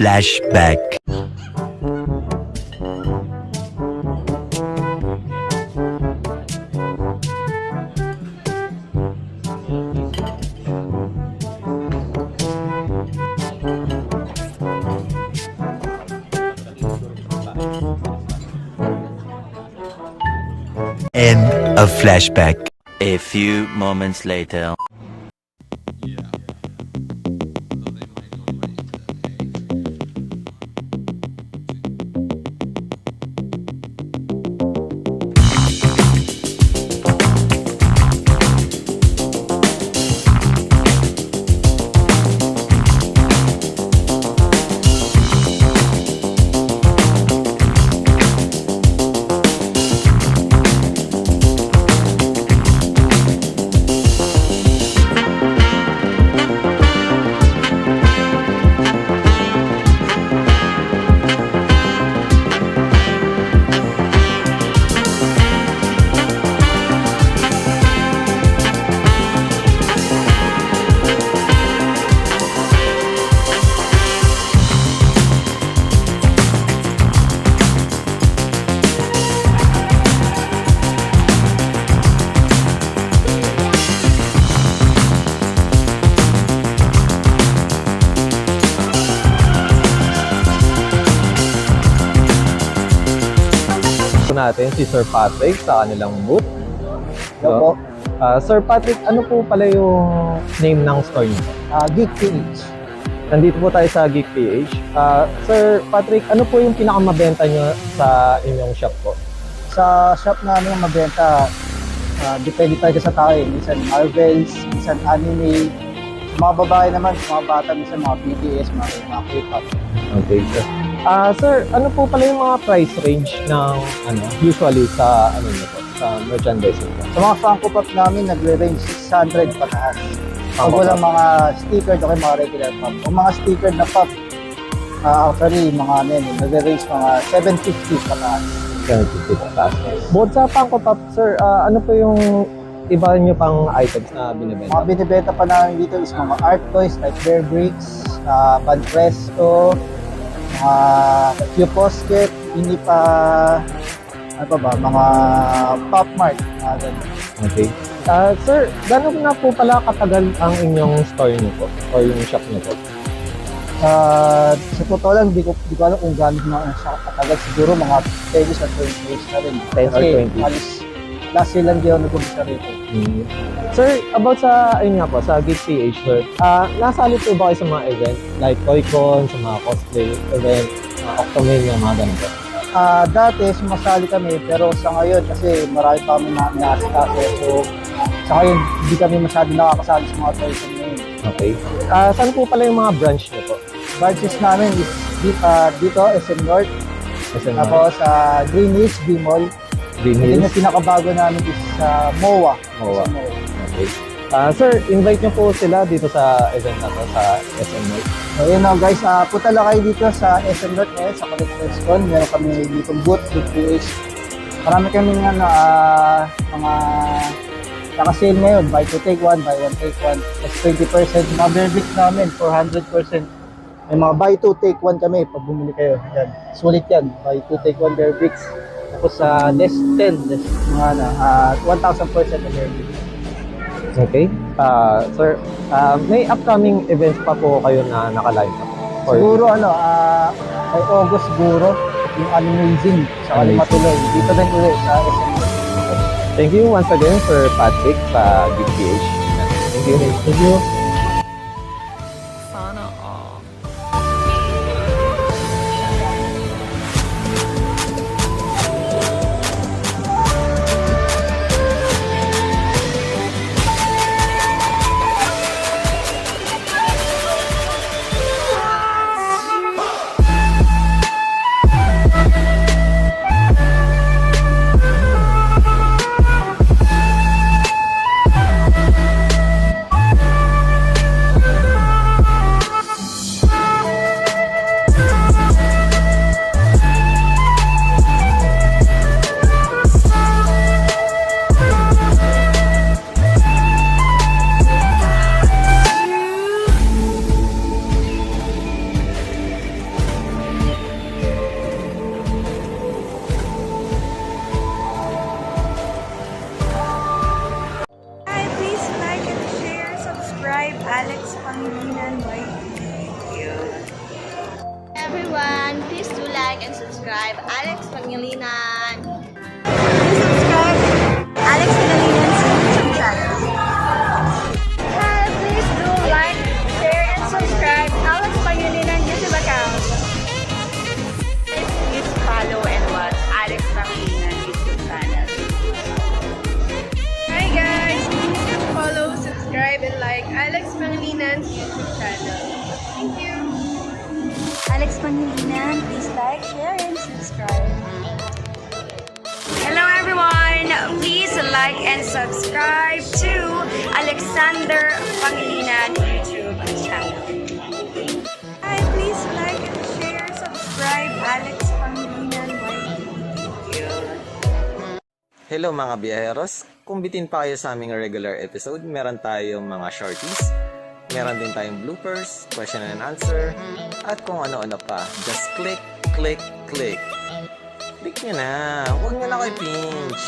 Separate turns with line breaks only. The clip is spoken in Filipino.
flashback. End of flashback. A few moments later.
Natin si Sir Patrick sa kanilang booth.
Hello po.
Sir Patrick, ano po pala yung name ng store niyo?
Geek PH.
Nandito po tayo sa Geek PH. Sir Patrick, ano po yung pinakamabenta niyo sa inyong shop po?
Sa shop namin ang mabenta, depende talaga sa tao. Minsan Marvels, minsan anime. Sa mga babae naman, sa mga bata, minsan mga BTS, mga K-pop.
Okay, sir. Sir, ano po pala yung mga price range ng usually sa niyo po, sa merchandise niyo po?
Sa mga Funko Pop namin, nagre-range 600 pataas. Pag walang mga stickered, okay, mga regular pop. Kung mga stickered na pop, actually, mga nagre-range mga 750 pataas.
750 pataas. Bukod sa Funko Pop, sir, ano po yung iba niyo pang items na binibenta?
Mga binibenta pa namin dito is mga art toys like Bear Bricks, Banfresco, Q-Posket, hindi pa, ano pa ba, mga Pop Mart.
Okay. Sir, gano'n na po pala katagal ang inyong store niyo po or yung shop niyo po?
Sa totoo lang, di ko alam kung gano'n na siya katagal. Siguro mga 10 years or 20 years na rin.
10 or 20.
Halos last year lang di ako nag-umpisa rito.
Sir, about sa inyo po, sa Geek PH, sir, nasali po ba kayo sa mga event like Toy-Con, sa mga cosplay event, Octomania, mga ganun po?
Dati sumasali kami, pero sa ngayon kasi marami pa kami na-asikaso. So, sa ngayon, hindi kami masyado nakakasali sa mga Toy-Con ngayon.
Okay. Saan po pala yung mga branch niyo po?
Branches namin is dito, SM North.
SM
Tapos sa Greenwich, B-Mall.
Green
Yung
Hills?
pinakabago namin is sa MOA.
MOA.
Sa MOA.
Okay. Sir, invite niyo po sila dito sa event na to, sa SM North.
So yun na guys, punta lang kayo dito sa SM North ngayon, sa Collectors Con. Meron kami dito booth, Geek PH. Marami kami nga mga naka-sale ngayon, buy 2 take 1, buy 1 take 1, plus 20%. Mga bear bricks namin, 400%. May mga buy 2 take 1 kami pag bumili kayo. Yan, sulit yan, buy 2 take 1 bear bricks. Tapos sa less 10, less mga 1,000% na bear bricks.
Okay. Sir, may upcoming events pa po kayo na naka-line up? Or-
Siguro ay August siguro, yung Amazing, sa
Amazing.
matuloy. Dito din ulit sa SM.
Thank you once again, Sir Patrick, sa Geek PH. Thank you.
Thank you.
Sana all. and subscribe Alex Pangilinan. Please subscribe Alex Pangilinan YouTube channel. Hi, please do like, share, and subscribe Alex Pangilinan YouTube account. Please follow and watch Alex Pangilinan YouTube channel.
Hi guys! You can follow, subscribe, and like Alex Pangalinan's YouTube channel. Thank you!
Alex Pangilinan, please like, share, and subscribe.
Hello everyone! Please like and subscribe to Alexander Pangilinan YouTube channel.
Hi, please like and share, subscribe Alex Pangilinan YT. Thank you.
Hello mga biyaheros, kung bitin pa kayo sa aming regular episode, meron tayong mga shorties, meron din tayong bloopers, question and answer, at kung ano-ano pa. Just click, click, click. Click nyo na, huwag nyo na kayo pinch.